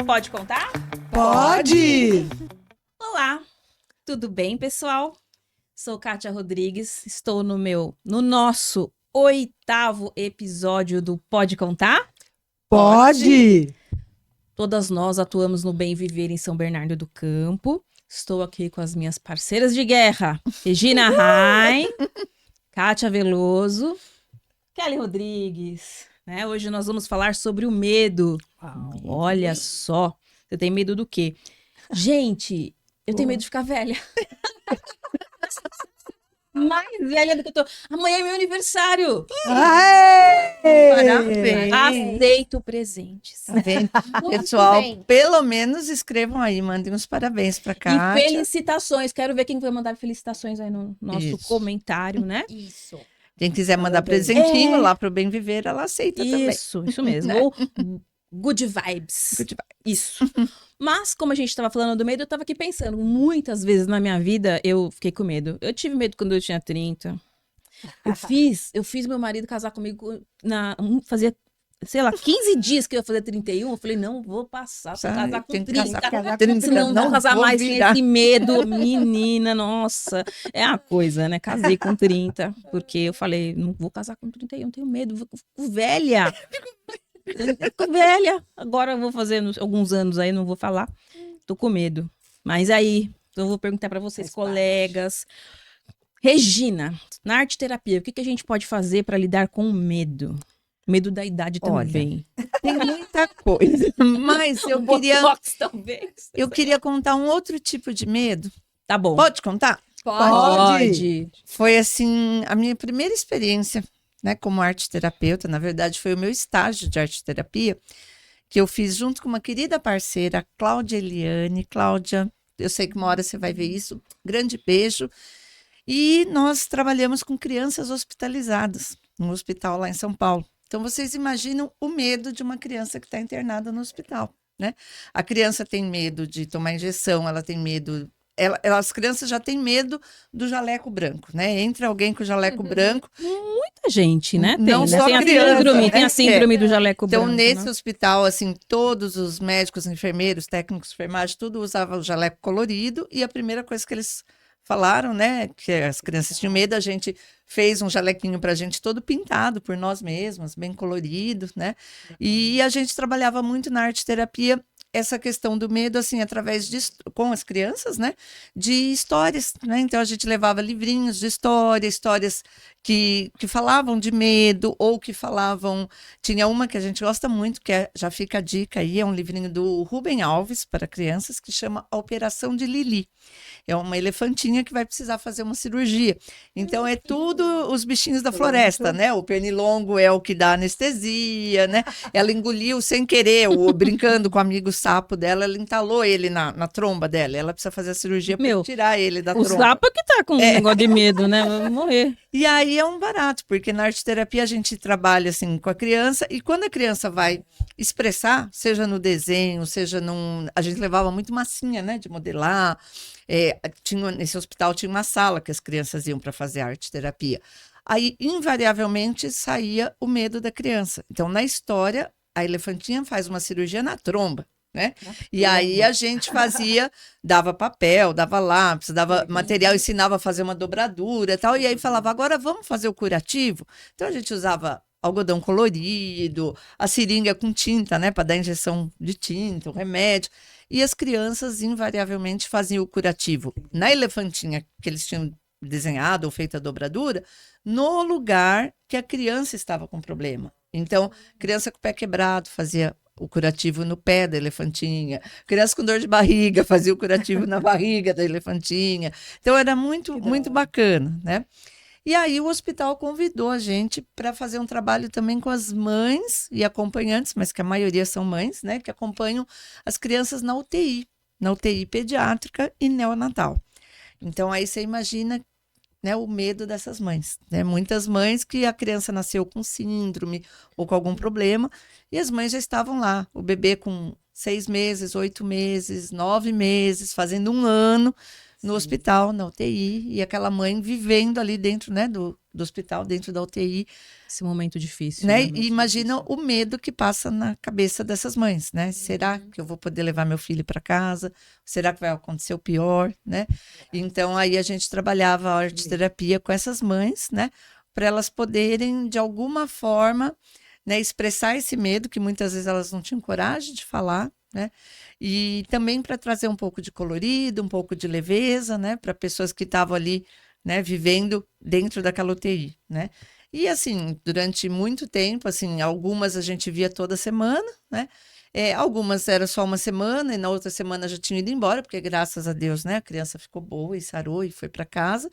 Pode contar? Pode! Olá, tudo bem, pessoal? Sou Kátia Rodrigues, estou no nosso 8º episódio do Pode Contar? Pode! Todas nós atuamos no Bem Viver em São Bernardo do Campo. Estou aqui com as minhas parceiras de guerra, Regina Rai, Kátia Veloso, Kelly Rodrigues. Né? Hoje nós vamos falar sobre o medo. Olha só, você tem medo do quê? Gente, eu tenho medo de ficar velha. Mais velha do que eu tô. Amanhã é meu aniversário. Parabéns! Aceito presentes. Tá vendo? Pessoal, pelo menos escrevam aí, mandem uns parabéns pra E Kátia. felicitações. Quero ver quem vai mandar felicitações aí no nosso Isso. comentário, né? Isso. Quem quiser mandar presentinho lá pro Bem Viver, ela aceita também. Isso mesmo. Ou good vibes. Good vibes. Isso. Mas, como a gente estava falando do medo, eu estava aqui pensando, muitas vezes na minha vida eu fiquei com medo. Eu tive medo quando eu tinha 30. Eu fiz meu marido casar comigo fazia, sei lá, 15 dias que eu ia fazer 31. Eu falei, não, vou passar, vou casar com Tem que 30. casar com 30, Senão não vou casar vou mais virar. sem esse medo. Menina, nossa. É a coisa, né? Casei com 30, porque eu falei, não vou casar com 31, tenho medo, fico velha. Fico velha. Agora eu vou fazer alguns anos aí, não vou falar. Tô com medo. Mas aí, eu vou perguntar para vocês, colegas. Regina, na arte terapia, o que a gente pode fazer para lidar com o medo? Medo da idade Olha, também. Tem muita coisa, mas Botox, talvez. eu queria contar um outro tipo de medo. Tá bom. Pode contar? Pode. Foi assim, a minha primeira experiência, né, como arte terapeuta. Na verdade, foi o meu estágio de arte terapia que eu fiz junto com uma querida parceira, Cláudia Eliane. Cláudia, eu sei que uma hora você vai ver isso. Grande beijo. E nós trabalhamos com crianças hospitalizadas no hospital lá em São Paulo. Então, vocês imaginam o medo de uma criança que está internada no hospital, né? A criança tem medo de tomar injeção, ela tem medo... as crianças já têm medo do jaleco branco, né? Entra alguém com o jaleco branco. Muita gente, né? Tem, Não né? só Tem a criança, síndrome, né? tem a síndrome do jaleco Então, branco. nesse né? hospital, assim, todos os médicos, enfermeiros, técnicos de enfermagem, tudo usava o jaleco colorido. E a primeira coisa que eles falaram, né, que as crianças tinham medo, a gente fez um jalequinho para a gente todo pintado por nós mesmas, bem colorido, né? E a gente trabalhava muito na arte terapia essa questão do medo, assim, através com as crianças, né, de histórias, né? Então a gente levava livrinhos de histórias que falavam de medo ou que falavam. Tinha uma que a gente gosta muito, já fica a dica aí, é um livrinho do Rubem Alves para crianças que chama A Operação de Lili. É uma elefantinha que vai precisar fazer uma cirurgia. Então, é tudo os bichinhos da floresta, né? O pernilongo é o que dá anestesia, né? Ela engoliu sem querer, brincando com o amigo sapo dela, ela entalou ele na tromba dela. Ela precisa fazer a cirurgia para tirar ele da tromba. O sapo que tá com um negócio de medo, né? Vai morrer. E aí é um barato, porque na arte terapia a gente trabalha assim com a criança, e quando a criança vai expressar, seja no desenho, seja a gente levava muito massinha, né? De modelar. Nesse hospital tinha uma sala que as crianças iam para fazer arte terapia. Aí, invariavelmente, saía o medo da criança. Então, na história, a elefantinha faz uma cirurgia na tromba, né? E aí a gente dava papel, dava lápis, dava material, ensinava a fazer uma dobradura e tal. E aí falava, agora vamos fazer o curativo? Então, a gente usava algodão colorido, a seringa com tinta, né? Para dar injeção de tinta, o remédio. E as crianças, invariavelmente, faziam o curativo na elefantinha que eles tinham desenhado ou feito a dobradura, no lugar que a criança estava com problema. Então, criança com o pé quebrado fazia o curativo no pé da elefantinha. Criança com dor de barriga fazia o curativo na barriga da elefantinha. Então, era muito bacana, né? E aí o hospital convidou a gente para fazer um trabalho também com as mães e acompanhantes, mas que a maioria são mães, né, que acompanham as crianças na UTI pediátrica e neonatal. Então aí você imagina, né, o medo dessas mães, né? Muitas mães que a criança nasceu com síndrome ou com algum problema, e as mães já estavam lá, o bebê com 6 meses, 8 meses, 9 meses, fazendo 1 ano, no hospital, na UTI, e aquela mãe vivendo ali dentro, né, do hospital, dentro da UTI, Esse momento difícil. né? Né? E imagina o medo que passa na cabeça dessas mães, né? Será que eu vou poder levar meu filho para casa? Será que vai acontecer o pior, né? Então aí a gente trabalhava a arte-terapia com essas mães, né? Para elas poderem de alguma forma, né, expressar esse medo que muitas vezes elas não tinham coragem de falar, né? E também para trazer um pouco de colorido, um pouco de leveza, né? Para pessoas que estavam ali, né, vivendo dentro daquela UTI, né? E assim, durante muito tempo, assim, algumas a gente via toda semana, né? Algumas era só uma semana e na outra semana já tinha ido embora, porque graças a Deus, né, a criança ficou boa e sarou e foi para casa.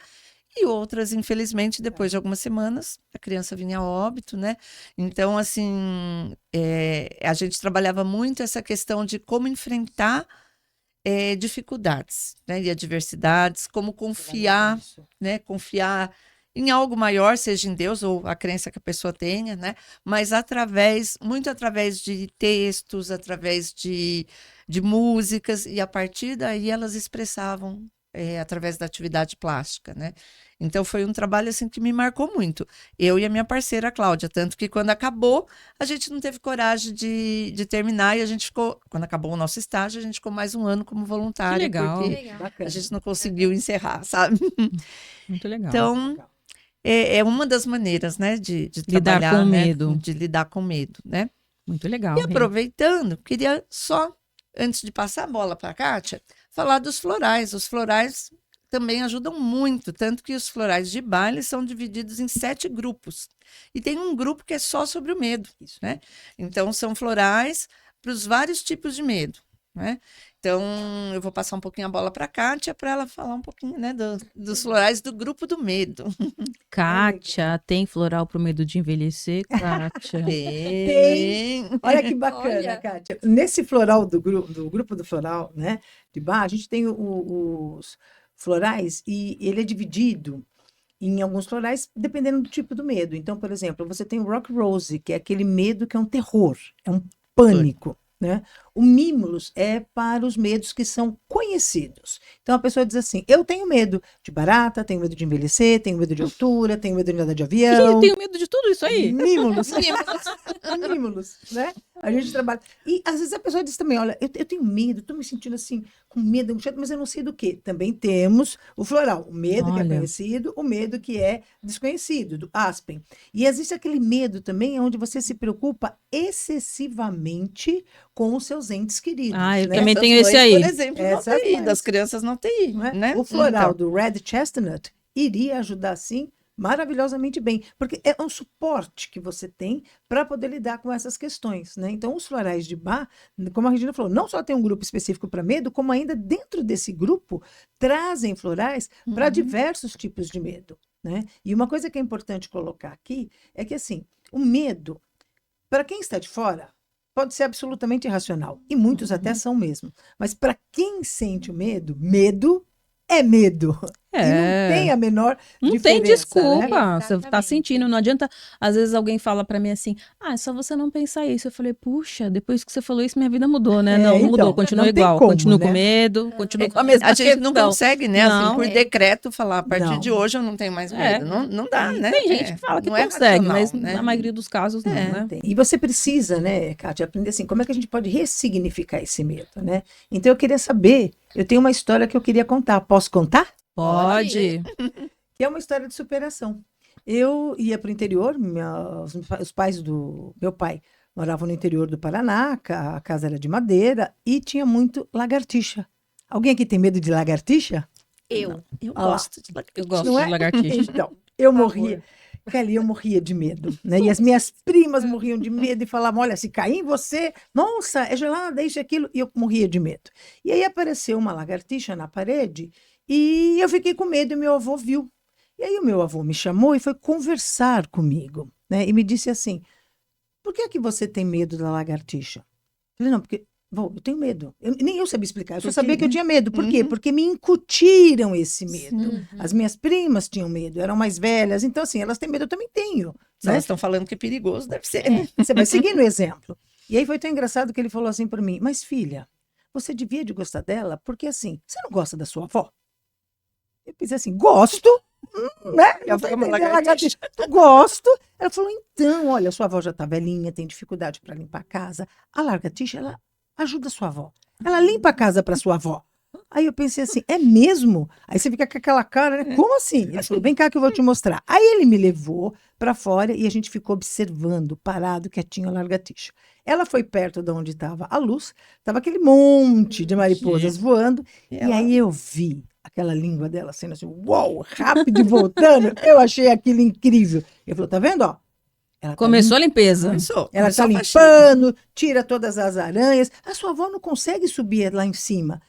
E outras, infelizmente, depois de algumas semanas, a criança vinha a óbito, né? Então, assim, a gente trabalhava muito essa questão de como enfrentar dificuldades, né? E adversidades, como confiar, né? Confiar em algo maior, seja em Deus ou a crença que a pessoa tenha, né? Mas muito através de textos, através de músicas, e a partir daí elas expressavam através da atividade plástica, né? Então foi um trabalho assim que me marcou muito. Eu e a minha parceira, a Cláudia, tanto que quando acabou, a gente não teve coragem de terminar e a gente ficou, quando acabou o nosso estágio, a gente ficou mais um ano como voluntária, Que legal. porque Legal. a gente não conseguiu encerrar, sabe? Muito legal. Então, é uma das maneiras, né, de Lidar trabalhar, com né, medo. de lidar com medo, né? Muito legal. E Rê. aproveitando, queria só, antes de passar a bola para a Kátia, falar dos florais. Os florais também ajudam muito, tanto que os florais de baile são divididos em 7 grupos. E tem um grupo que é só sobre o medo, né? Então, são florais para os vários tipos de medo, né? Então, eu vou passar um pouquinho a bola para a Kátia para ela falar um pouquinho, né, dos florais do grupo do medo. Kátia, tem floral pro medo de envelhecer, Kátia? Tem. Olha que bacana, Olha. Kátia. Nesse floral do grupo do floral, né, de bar, a gente tem os florais e ele é dividido em alguns florais dependendo do tipo do medo. Então, por exemplo, você tem o Rock Rose, que é aquele medo que é um terror, é um pânico, né? O Mimulus é para os medos que são conhecidos. Então a pessoa diz assim: eu tenho medo de barata, tenho medo de envelhecer, tenho medo de altura, tenho medo de andar de Eu avião. tenho medo de tudo isso aí. Mimulus. Mimulus, né? A gente trabalha. E às vezes a pessoa diz também: olha, eu tenho medo, estou me sentindo assim, com medo, angustiado, mas eu não sei do quê. Também temos o floral, o medo que é Olha. conhecido, o medo que é desconhecido, do Aspen. E existe aquele medo também onde você se preocupa excessivamente com os seus entes queridos. Ah, eu né? também Essas tenho esse mães, aí. Por exemplo, Essas na UTI, mães. das crianças na UTI, Não é? né? O floral Então, do Red Chestnut iria ajudar, sim, maravilhosamente bem, porque é um suporte que você tem para poder lidar com essas questões, né? Então, os florais de Bach, como a Regina falou, não só tem um grupo específico para medo, como ainda dentro desse grupo trazem florais para diversos tipos de medo, né? E uma coisa que é importante colocar aqui é que, assim, o medo, para quem está de fora, pode ser absolutamente irracional, e muitos até são mesmo. Mas para quem sente o medo, medo é medo. E não tem a menor Não tem diferença, né? desculpa. Você tá Exatamente. sentindo, não adianta. Às vezes alguém fala pra mim assim: ah, é só você não pensar isso. Eu falei: puxa, depois que você falou isso, minha vida mudou, né? É, Não, não então, mudou, continua não tem igual. como, Continuo né? com medo, continuo com a mesma a gente não questão. consegue, né? Assim, Não. por decreto, falar a partir Não. de hoje eu não tenho mais medo. Não dá, E né? Tem gente que fala que não é consegue, racional, mas né? na maioria dos casos não, né? Tem. E você precisa, né, Kátia, aprender assim, como é que a gente pode ressignificar esse medo, né? Então eu queria saber, eu tenho uma história que eu queria contar. Posso contar? Pode. Que é uma história de superação. Eu ia para o interior, os pais do meu pai moravam no interior do Paraná, a casa era de madeira e tinha muito lagartixa. Alguém aqui tem medo de lagartixa? Eu Ah lá. gosto de Eu gosto Não de é? lagartixa. Então, eu morria. Kelly, eu morria de medo, né? E as minhas primas morriam de medo e falavam: olha, se cair em você, nossa, é gelada, isso e aquilo. E eu morria de medo. E aí apareceu uma lagartixa na parede e eu fiquei com medo e meu avô viu. E aí o meu avô me chamou e foi conversar comigo, né? E me disse assim: por que é que você tem medo da lagartixa? Eu falei: não, porque vô, eu tenho medo. Nem eu sabia explicar, eu só Por quê, sabia que eu né? tinha medo. Por quê? Uhum. Porque me incutiram esse medo. Uhum. As minhas primas tinham medo, eram mais velhas, então assim, elas têm medo, eu também tenho. Se Né? elas estão falando que é perigoso, deve ser, né? Você vai seguindo o exemplo. E aí foi tão engraçado que ele falou assim para mim: mas filha, você devia de gostar dela, porque assim, você não gosta da sua avó? Eu pensei assim, gosto, né? Eu Não tô fui uma entendendo, lagartixa. gosto. Ela falou, então, olha, sua avó já tá velhinha, tem dificuldade para limpar a casa. A lagartixa, ela ajuda a sua avó. Ela limpa a casa para sua avó. Aí eu pensei assim, é mesmo? Aí você fica com aquela cara, né? Como assim? Ele falou, vem cá que eu vou te mostrar. Aí ele me levou para fora e a gente ficou observando, parado, quietinho, a lagartixa. Ela foi perto de onde estava a luz, estava aquele monte de mariposas voando, E e ela- aí eu vi aquela língua dela sendo assim, uau, rápido e voltando. Eu achei aquilo incrível. Ele falou, tá vendo, ó? Ela tá Começou a limpeza. Começou, ela está começou a faxina. limpando, tira todas as aranhas. A sua avó não consegue subir lá em cima.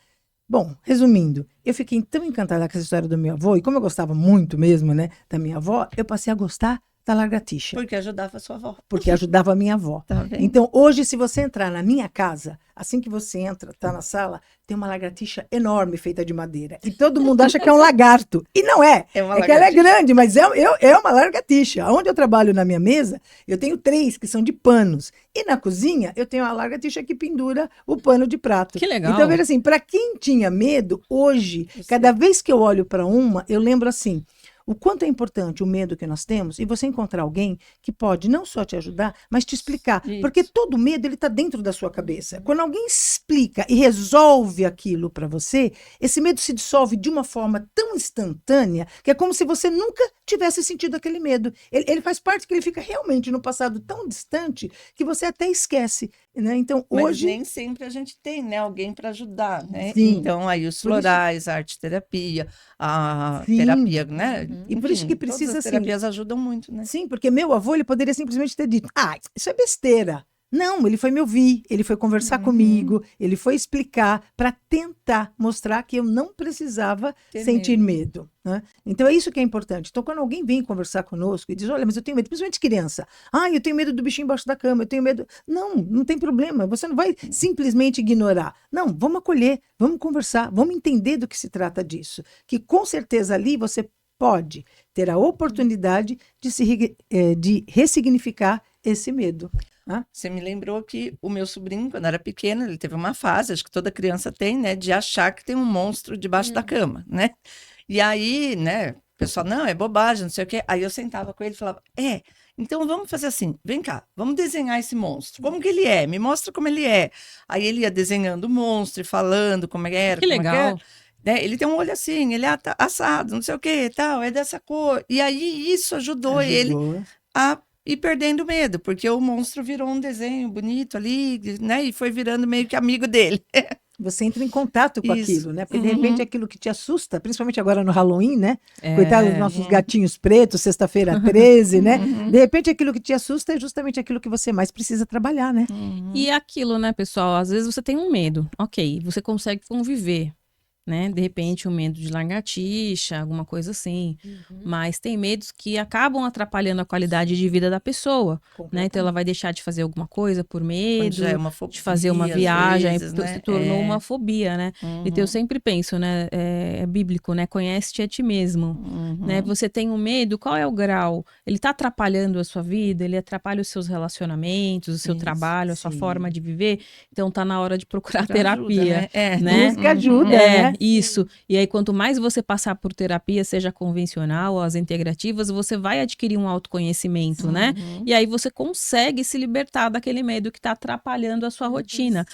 Bom, resumindo, eu fiquei tão encantada com essa história do meu avô, e como eu gostava muito mesmo, né, da minha avó, eu passei a gostar da lagartixa, Porque ajudava a sua avó. porque ajudava a minha avó. Tá vendo? Então, hoje, se você entrar na minha casa, assim que você entra, tá na sala, tem uma lagartixa enorme feita de madeira. E todo mundo acha que é um lagarto. E não é. É uma É que ela é lagartixa. grande, mas é uma lagartixa. Onde eu trabalho na minha mesa, eu tenho 3 que são de panos. E na cozinha, eu tenho a lagartixa que pendura o pano de prato. Que legal. Então, veja assim, para quem tinha medo, hoje, cada vez que eu olho para uma, eu lembro assim, o quanto é importante o medo que nós temos e você encontrar alguém que pode não só te ajudar, mas te explicar. Isso. Porque todo medo ele está dentro da sua cabeça. Quando alguém explica e resolve aquilo para você, esse medo se dissolve de uma forma tão instantânea que é como se você nunca tivesse sentido aquele medo. Ele faz parte que ele fica realmente no passado tão distante que você até esquece. Né? Então, Mas hoje. nem sempre a gente tem, né, alguém para ajudar, né? Sim. Então, aí os Por isso- florais, a arte-terapia, a Sim. terapia, né? E por isso que precisa, todas as assim, terapias ajudam muito, né? Sim, porque meu avô, ele poderia simplesmente ter dito, isso é besteira. Não, ele foi me ouvir, ele foi conversar comigo, ele foi explicar para tentar mostrar que eu não precisava Ter sentir medo. Né? Então é isso que é importante. Então, quando alguém vem conversar conosco e diz, olha, mas eu tenho medo, principalmente criança. Eu tenho medo do bichinho embaixo da cama, eu tenho medo. Não, não tem problema. Você não vai simplesmente ignorar. Não, vamos acolher, vamos conversar, vamos entender do que se trata disso. Que com certeza ali você pode ter a oportunidade de ressignificar esse medo. Né? Você me lembrou que o meu sobrinho, quando era pequeno, ele teve uma fase, acho que toda criança tem, né, de achar que tem um monstro debaixo da cama, né? E aí, né, o pessoal, não, é bobagem, não sei o quê. Aí eu sentava com ele e falava, então vamos fazer assim, vem cá, vamos desenhar esse monstro. Como que ele é? Me mostra como ele é. Aí ele ia desenhando o monstro e falando como era, Que como é que é. legal. Né? Ele tem um olho assim, ele é assado, não sei o que, tal, é dessa cor. E aí isso ajudou ele a ir perdendo medo, porque o monstro virou um desenho bonito ali, né? E foi virando meio que amigo dele. Você entra em contato com Isso. aquilo, né? Porque de repente aquilo que te assusta, principalmente agora no Halloween, né? Coitado dos É. nossos gatinhos pretos, sexta-feira 13, né? De repente aquilo que te assusta é justamente aquilo que você mais precisa trabalhar, né? E é aquilo, né, pessoal? Às vezes você tem um medo, ok, você consegue conviver, né? De repente, um medo de lagartixa, alguma coisa assim. Mas tem medos que acabam atrapalhando a qualidade de vida da pessoa, né? Então ela vai deixar de fazer alguma coisa por Quando medo, já é uma fobia, de fazer uma às viagem, aí vezes, se tornou uma fobia, né? Então eu sempre penso, né? É bíblico, né? Conhece-te a ti mesmo, né? Você tem um medo, qual é o grau? Ele tá atrapalhando a sua vida? Ele atrapalha os seus relacionamentos, o seu Isso, trabalho, a sua sim. forma de viver? Então tá na hora de procurar Ajuda, terapia, né? né? Busca ajuda, né? Isso. E aí, quanto mais você passar por terapia, seja convencional ou as integrativas, você vai adquirir um autoconhecimento, né? E aí você consegue se libertar daquele medo que está atrapalhando a sua rotina.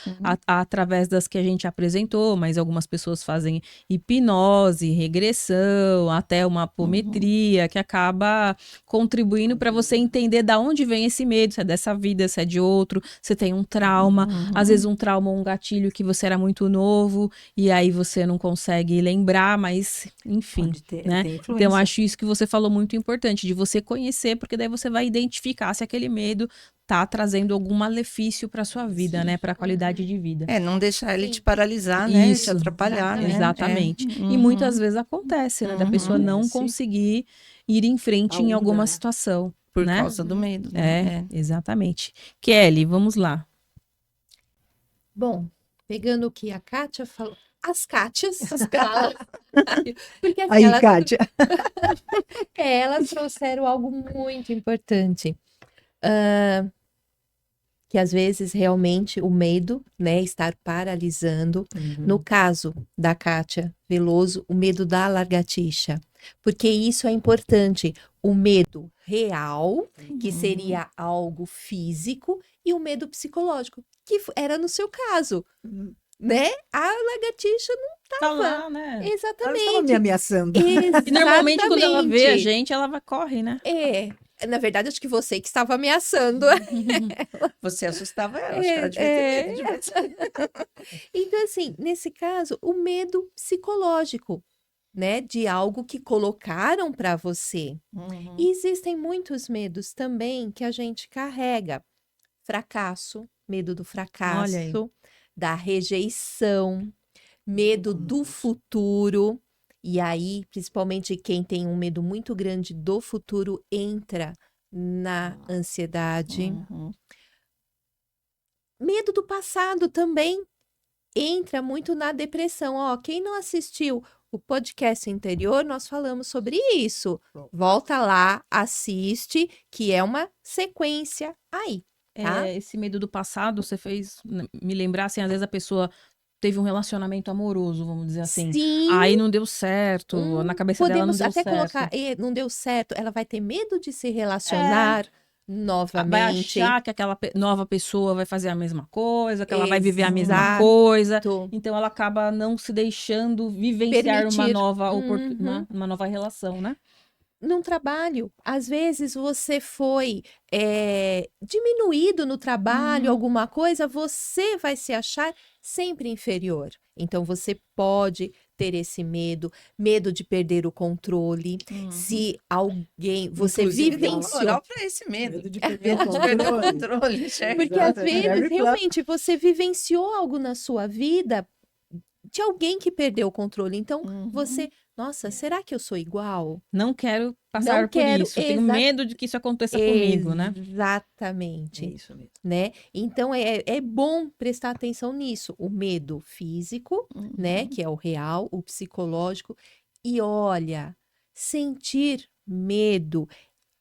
Através das que a gente apresentou, mas algumas pessoas fazem hipnose, regressão, até uma apometria, que acaba contribuindo para você entender da onde vem esse medo, se é dessa vida, se é de outro, se tem um trauma, às vezes um trauma ou um gatilho que você era muito novo, e aí você não consegue lembrar, mas enfim, Pode ter, né? tem Então, eu influência. acho isso que você falou muito importante, de você conhecer, porque daí você vai identificar se aquele medo tá trazendo algum malefício para sua vida, né? Para a qualidade de vida. Não deixar ele te paralisar, né? Te Isso, atrapalhar, né? exatamente. E muitas vezes acontece, né? Da pessoa não Acontece. conseguir ir em frente em Aonde, alguma né? situação, Por né? causa do medo, né? Exatamente. Kelly, vamos lá. Bom, pegando o que a Kátia falou, as Kátias, porque assim, Aí, Kátia. elas trouxeram algo muito importante. que às vezes realmente o medo, né, estar paralisando. No caso da Kátia Veloso, o medo da lagartixa, porque isso é importante. O medo real, que seria algo físico, e o medo psicológico, que era no seu caso, né? A lagartixa não Tá lá, né? Ela estava me exatamente. ameaçando. E normalmente quando ela vê a Exatamente. gente, ela corre, né? Na verdade, acho que você que estava ameaçando. Você assustava ela, acho que ela devia ter medo de você. Então, assim, nesse caso, o medo psicológico, né? De algo que colocaram para você. E existem muitos medos também que a gente carrega. Fracasso, medo do Olha aí. fracasso, da rejeição, medo do futuro. E aí, principalmente quem tem um medo muito grande do futuro, entra na ansiedade. Medo do passado também entra muito na depressão. Ó, quem não assistiu o podcast anterior, nós falamos sobre isso. Volta lá, assiste, que é uma sequência aí. Tá? Esse medo do passado, você fez me lembrar, assim, às vezes a pessoa teve um relacionamento amoroso, vamos dizer assim. Sim. Aí não deu certo, na cabeça dela não Podemos deu até certo. colocar, não deu certo, ela vai ter medo de se relacionar Vai novamente. achar que aquela nova pessoa vai fazer a mesma coisa, que ela vai viver a mesma Exato. coisa. Então ela acaba não se deixando vivenciar uma Permitir. nova Uhum. uma nova relação, né? Num trabalho, às vezes você foi diminuído no trabalho, alguma coisa, você vai se achar sempre inferior. Então você pode ter esse medo de perder o controle. Se alguém, você Inclusive, tem um vivenciou. plural para esse medo. Medo de perder o Medo de perder o controle. controle, chefe. Porque às Exato, vezes, Gary Clark. realmente, você vivenciou algo na sua vida de alguém que perdeu o controle. Então, você, nossa, será que eu sou igual? Não quero passar Não por quero, isso. Tenho medo de que isso aconteça comigo, né? É Exatamente, isso mesmo. né? Então, é bom prestar atenção nisso. O medo físico, né? Que é o real, o psicológico. E olha, sentir medo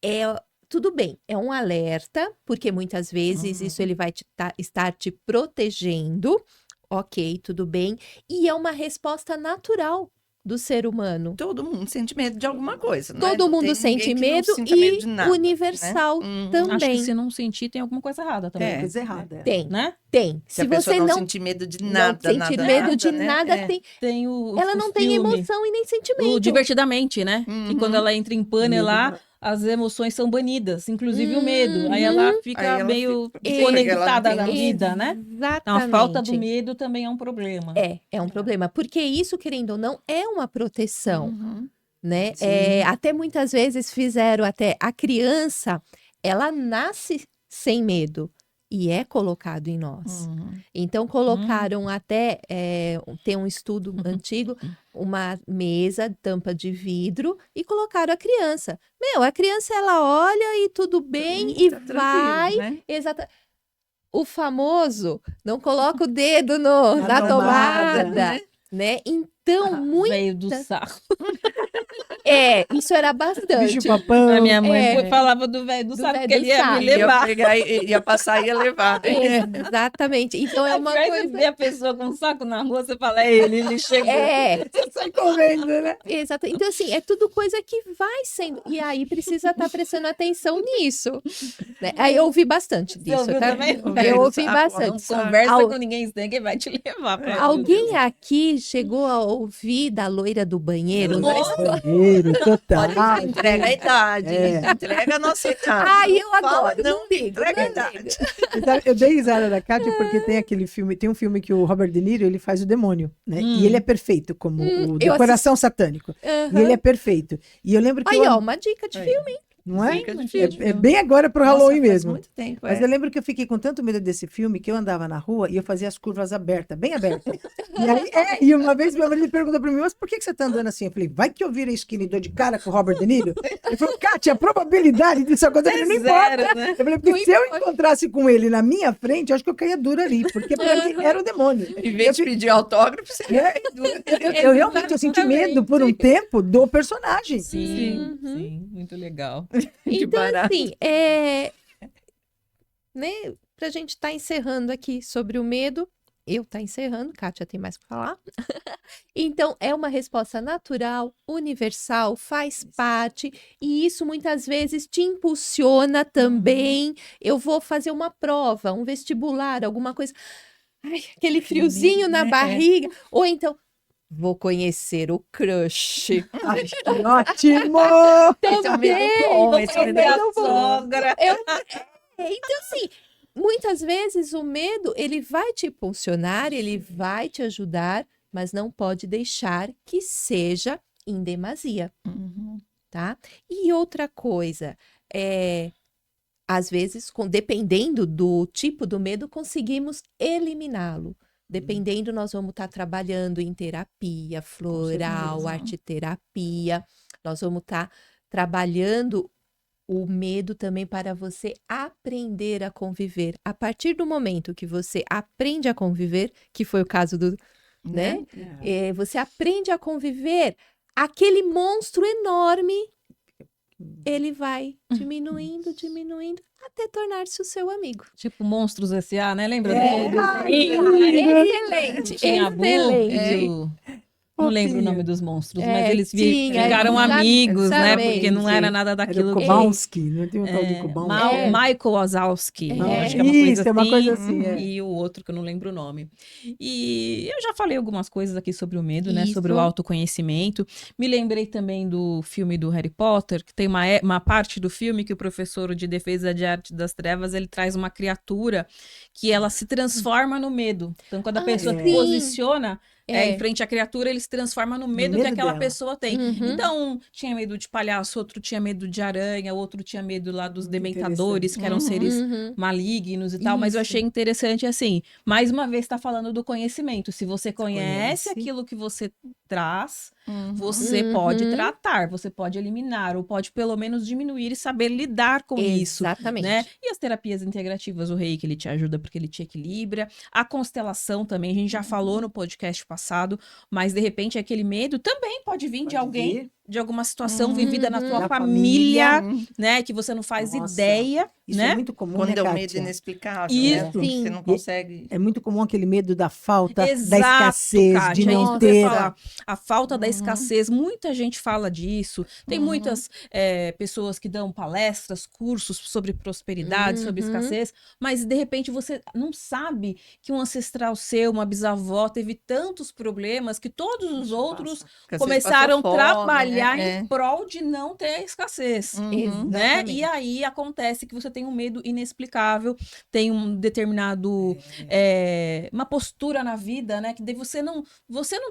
é... Tudo bem, é um alerta, porque muitas vezes isso ele vai estar te protegendo, ok, tudo bem, e é uma resposta natural do ser humano. Todo mundo sente medo de alguma coisa, não é? Todo Não mundo tem sente ninguém que não medo sinta medo e de nada, universal né? também. Acho que se não sentir, tem alguma coisa errada também. É. Coisa errada. Tem, Né? tem. Se a Se pessoa você não não sentir medo de nada, sentir nada, medo nada, de né? nada, É. Tem ela o não tem filme, emoção e nem o sentimento. Divertidamente, né? Que quando ela entra em pane Medo lá, da- as emoções são banidas, inclusive o medo. Aí ela fica Aí ela meio fica- desconectada ela da tem- vida, né? Então, a Exatamente. falta do medo também é um problema. É um problema, porque isso, querendo ou não, é uma proteção, né? Sim. Até muitas vezes fizeram até a criança, ela nasce sem medo e é colocado em nós. Então colocaram até tem um estudo antigo, uma mesa, tampa de vidro e colocaram a criança. A criança ela olha e tudo bem e Tá tranquilo, vai. né? Exata. O famoso não coloca o dedo na tomada, tomada, né? Então, Veio do saco. isso era bastante. Bicho papão. A minha mãe É. falava do velho do Do saco, velho que do ele ia saco. me Ia levar. pegar, ia passar e ia levar. Exatamente. Então é uma Aí você coisa. vê a pessoa com um saco na rua, você fala, é ele chegou. Você sai correndo, né? Exato. Então, assim, é tudo coisa que vai sendo. E aí precisa estar prestando atenção nisso. Né? Aí eu ouvi bastante disso, ouviu tá? também? Eu ouvi Saco, bastante. não saco. Conversa Al- com ninguém, tem quem vai te levar pra Alguém aqui chegou a ouvir da loira do banheiro? Banheiro, total. Olha, isso entrega a idade, É. isso entrega a nossa idade. Ai, eu Fala, agora não ligo, entrega a não idade. ligo. Sabe, eu dei risada da Kátia porque tem aquele filme, tem um filme que o Robert De Niro, ele faz o demônio, né? E ele é perfeito, como o eu do Coração Satânico. E ele é perfeito. E eu lembro que Aí, eu, ó, uma dica de filme, hein? não é? Dica de filme. É bem agora pro Nossa, Halloween faz mesmo. muito tempo, Mas é. eu lembro que eu fiquei com tanto medo desse filme que eu andava na rua e eu fazia as curvas abertas, bem abertas. E uma vez meu marido perguntou pra mim, mas por que você tá andando assim? Eu falei, vai que eu viro a esquina e dou de cara com o Robert De Niro? Ele falou, Kátia, a probabilidade disso acontecer não importa. zero, né? Eu falei, porque se eu encontrasse com ele na minha frente, eu acho que eu caía dura ali, porque pra mim era o demônio. Em vez de pedir autógrafo, você Eu realmente eu senti medo por um tempo do personagem. Sim, sim, muito legal. Então, barato. assim, né? para a gente estar encerrando aqui sobre o medo. Eu tá encerrando, Kátia tem mais para falar. Então, é uma resposta natural, universal, faz parte, e isso muitas vezes te impulsiona também. Eu vou fazer uma prova, um vestibular, alguma coisa. Ai, aquele friozinho medo, na né? barriga. Ou então, vou conhecer o crush. Ai, que ótimo! Esse é um medo bom, esse é um medo Minha bom. sogra. Então, assim, muitas vezes o medo, ele vai te impulsionar, ele vai te ajudar, mas não pode deixar que seja em demasia, Uhum. tá? E outra coisa, às vezes, dependendo do tipo do medo, conseguimos eliminá-lo. Dependendo, nós vamos estar trabalhando em terapia floral, certeza. arte-terapia, nós vamos estar trabalhando o medo também para você aprender a conviver. A partir do momento que você aprende a conviver, que foi o caso do, né? Você aprende a conviver, aquele monstro enorme, ele vai diminuindo, diminuindo, até tornar-se o seu amigo. Tipo Monstros S.A., né? Lembra? É. do Ai, Excelente, Tinha a Boo excelente. e o... Não lembro o Fofinho. nome dos monstros, mas É, eles tinha, ficaram amigos, né? exatamente. Porque não era nada Era o daquilo que... Kowalski, não tem um tal de Kowalski? Michael Wazowski, eu É. acho que é uma coisa Isso, é uma coisa assim, é. e o outro que eu não lembro o nome. E eu já falei algumas coisas aqui sobre o medo, né? Sobre o Isso. autoconhecimento. Me lembrei também do filme do Harry Potter, que tem uma parte do filme que o professor de defesa de arte das trevas, ele traz uma criatura que ela se transforma no medo. Então, quando a pessoa sim. se posiciona É. em frente à criatura, ele se transforma no medo que medo aquela dela. pessoa tem. Uhum. Então, um tinha medo de palhaço, outro tinha medo de aranha, outro tinha medo lá dos Muito dementadores, que eram interessante. seres Uhum. malignos e tal, mas eu Isso. achei interessante assim, mais uma vez está falando do conhecimento. Se você conhece conhece. aquilo que você traz, Uhum. você Uhum. pode tratar, você pode eliminar, ou pode pelo menos diminuir e saber lidar com isso. Exatamente. Né? E as terapias integrativas, o reiki, ele te ajuda porque ele te equilibra. A constelação também, a gente já falou no podcast passado, mas de repente aquele medo também pode vir de Pode alguém, vir. de alguma situação Uhum. vivida na tua Da família, Uhum. né? Que você não faz Nossa, ideia, Isso né? é muito comum, Quando né, é um medo Kátia? inexplicável, Isso. né? Que você Sim. não consegue. É muito comum aquele medo da falta, da Exato, escassez, Kátia, de é não isso que eu ia ter. falar. A falta da Uhum. escassez, muita gente fala disso. Tem Uhum. muitas pessoas que dão palestras, cursos sobre prosperidade, sobre Uhum. escassez, mas de repente você não sabe que um ancestral seu, uma bisavó, teve tantos problemas que todos os outros Porque às vezes começaram a passou fome, trabalhar né? em prol de não ter escassez. Uhum. Né? Exatamente. E aí acontece que você tem um medo inexplicável, tem um determinado uma postura na vida, né? Que daí você não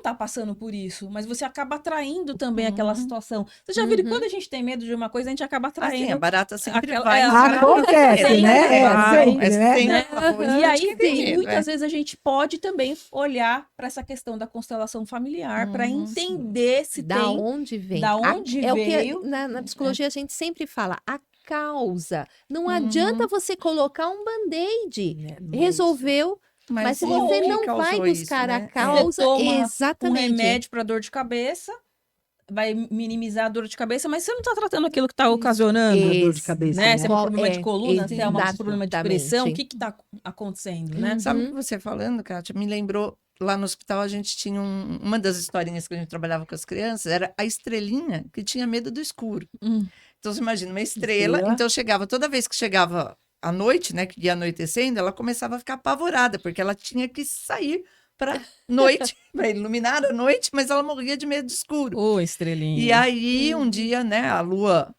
tá passando por isso, mas você acaba atraindo também aquela situação. Você já viu que Uhum. quando a gente tem medo de uma coisa, a gente acaba Assim, atraindo. a barata sempre Aquela- vai. é, nos a lugares Acontece, que tem né? medo. É, Vai, sempre, né? sempre né? acabou E aí, de ter medo, muitas vezes a gente pode também olhar para essa questão da constelação familiar para Uhum. entender se Da tem onde vem? da onde é veio. o que na psicologia a gente sempre fala, a causa. Não Uhum. adianta você colocar um band-aid. Né, não é Resolveu, mas se o você que não causou vai isso, buscar a né? causa, Você toma um exatamente. remédio para dor de cabeça, vai minimizar a dor de cabeça, mas você não está tratando aquilo que está ocasionando. isso. A dor de cabeça, Né? né? Se é um problema de coluna, se é um problema de pressão, o exatamente. que está acontecendo, né? Sabe o Uhum. que você falando, Kátia? Me lembrou, lá no hospital a gente tinha uma das historinhas que a gente trabalhava com as crianças, era a estrelinha que tinha medo do escuro. Então você imagina, uma estrela, Estrela. então chegava, toda vez que chegava à noite, né, que ia anoitecendo, ela começava a ficar apavorada, porque ela tinha que sair para noite, para iluminar a noite, mas ela morria de medo de escuro. Ô, estrelinha. E aí, um dia, né, a lua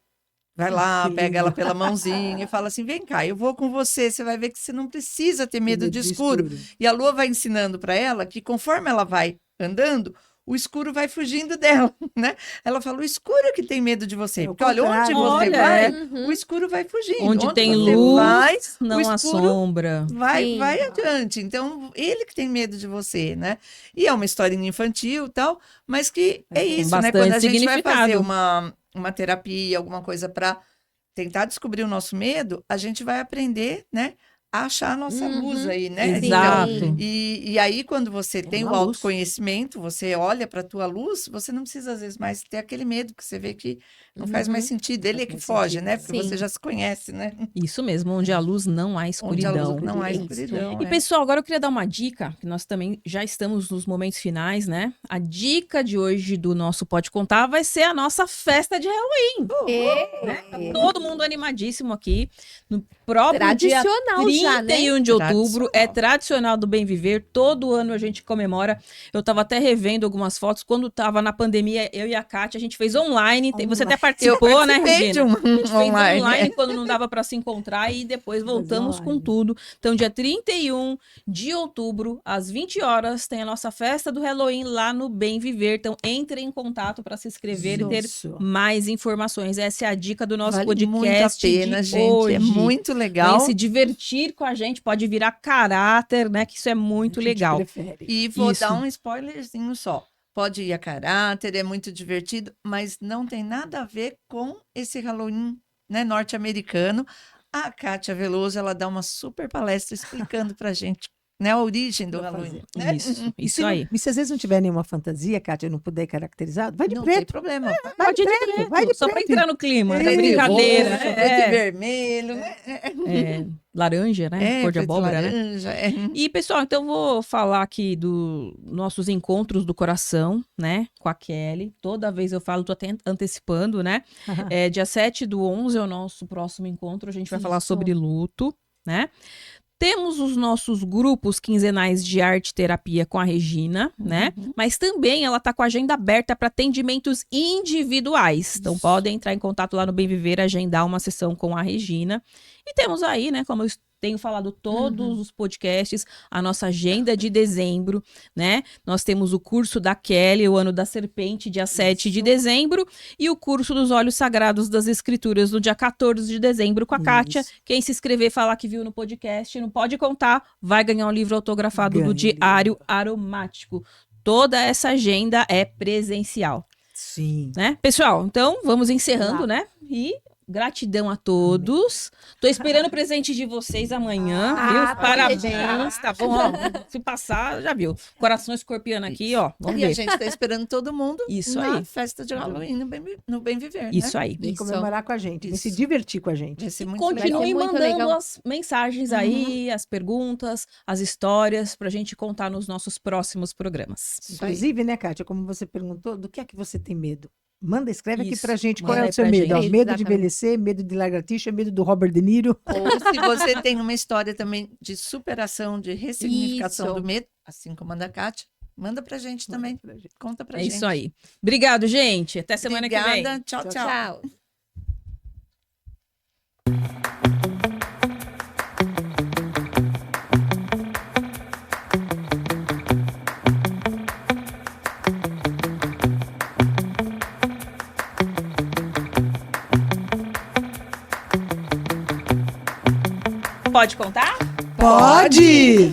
vai lá, Que pega lindo. ela pela mãozinha e fala assim: vem cá, eu vou com você, você vai ver que você não precisa ter medo de escuro. E a lua vai ensinando para ela que conforme ela vai andando, o escuro vai fugindo dela, né? Ela fala: o escuro é que tem medo de você. É o Porque olha, onde contrário, você olha, vai, Uhum. o escuro vai fugindo. Onde tem você luz, vai, o não há escuro sombra. vai Sim. adiante. Então, ele que tem medo de você, né? E é uma historinha infantil e tal, mas que é Tem isso, né? bastante Quando a gente vai fazer significado. uma terapia, alguma coisa para tentar descobrir o nosso medo, a gente vai aprender, né? achar a nossa luz Uhum. aí, né? Exato. Então, e aí, quando você tem o uma luz. autoconhecimento, você olha para a tua luz, você não precisa, às vezes, mais ter aquele medo, que você vê que não faz mais sentido. Ele é que mais foge, sentido, né? né? Porque você Sim. já se conhece, né? Isso mesmo, onde a luz não há Onde a luz escuridão. não há Isso. escuridão. E é. pessoal, agora eu queria dar uma dica, que nós também já estamos nos momentos finais, né? A dica de hoje do nosso Pode Contar vai ser a nossa festa de Halloween. É. Todo mundo animadíssimo aqui. No próprio dia Tradicional já, né? 31 de outubro, é Tradicional. tradicional do Bem Viver. Todo ano a gente comemora. Eu tava até revendo algumas fotos. Quando tava na pandemia, eu e a Kátia, a gente fez online. Você até Eu participou, né, participei de Regina? um A gente fez online. online quando não dava para se encontrar e depois voltamos com online. tudo. Então, dia 31 de outubro, às 20 horas, tem a nossa festa do Halloween lá no Bem Viver. Então, entre em contato para se inscrever e ter Isso. mais informações. Essa é a dica do nosso Vale podcast muito a pena, de gente. hoje. É muito legal. Venha se divertir com a gente, pode virar caráter, né? Que isso é muito A gente legal. prefere. E vou Isso. dar um spoilerzinho só. Pode ir a caráter, é muito divertido, mas não tem nada a ver com esse Halloween, né, norte-americano. A Kátia Veloso, ela dá uma super palestra explicando pra gente, né, a origem do Vou Halloween. fazer. Né? Isso, E isso se não- aí. E se às vezes não tiver nenhuma fantasia, Kátia, não puder ir caracterizado, vai de Não tem preto. problema. Vai Pode ir de preto, preto, vai de só para preto. entrar no clima, da Isso. brincadeira. Roxo, preto e vermelho, né? Laranja, né? Cor de preto e abóbora, né? laranja, E, pessoal, então eu vou falar aqui dos nossos encontros do coração, né? Com a Kelly. Toda vez eu falo, tô até antecipando, né? Dia 7/11 é o nosso próximo encontro. A gente vai falar Isso. sobre luto, né? Temos os nossos grupos quinzenais de arte e terapia com a Regina, né? Mas também ela tá com a agenda aberta para atendimentos individuais. Então podem entrar em contato lá no Bem Viver, agendar uma sessão com a Regina. E temos aí, né, como eu tenho falado todos os podcasts, a nossa agenda de dezembro, né? Nós temos o curso da Kelly, o Ano da Serpente, dia 7 de dezembro, e o curso dos Olhos Sagrados das Escrituras, no dia 14 de dezembro, com a Kátia. Isso. Quem se inscrever, falar que viu no podcast, não pode contar, vai ganhar um livro autografado Ganha do o Diário livro. Aromático. Toda essa agenda é presencial, Sim. né? Pessoal, então vamos encerrando, Lá. né? E gratidão a todos. Tô esperando o presente de vocês amanhã, viu? pode Parabéns, deixar. tá bom? Ó, se passar, já viu. Coração escorpiano aqui, ó. Vamos E a ver. gente está esperando todo mundo Isso na aí. festa de Halloween no Bem Viver, Isso né? aí. Vem Isso. comemorar com a gente, vem se Isso. divertir com a gente. Vai ser muito Continue legal. Vai ser muito mandando legal. as mensagens aí, as perguntas, as histórias, pra gente contar nos nossos próximos programas. Isso aí. Inclusive, né, Kátia, como você perguntou, do que é que você tem medo? Manda, escreve aqui Isso, pra gente qual manda é aí o seu pra medo. Ó, gente. medo de Exatamente. envelhecer, medo de lagartixa, medo do Robert De Niro. Ou se você tem uma história também de superação, de ressignificação Isso. do medo, assim como a da Kátia, manda pra gente também. Pra gente. Conta pra É gente. isso aí. Obrigado, gente. Até semana que vem. Obrigada. Tchau, Tchau, tchau. Tchau. Pode contar? Pode!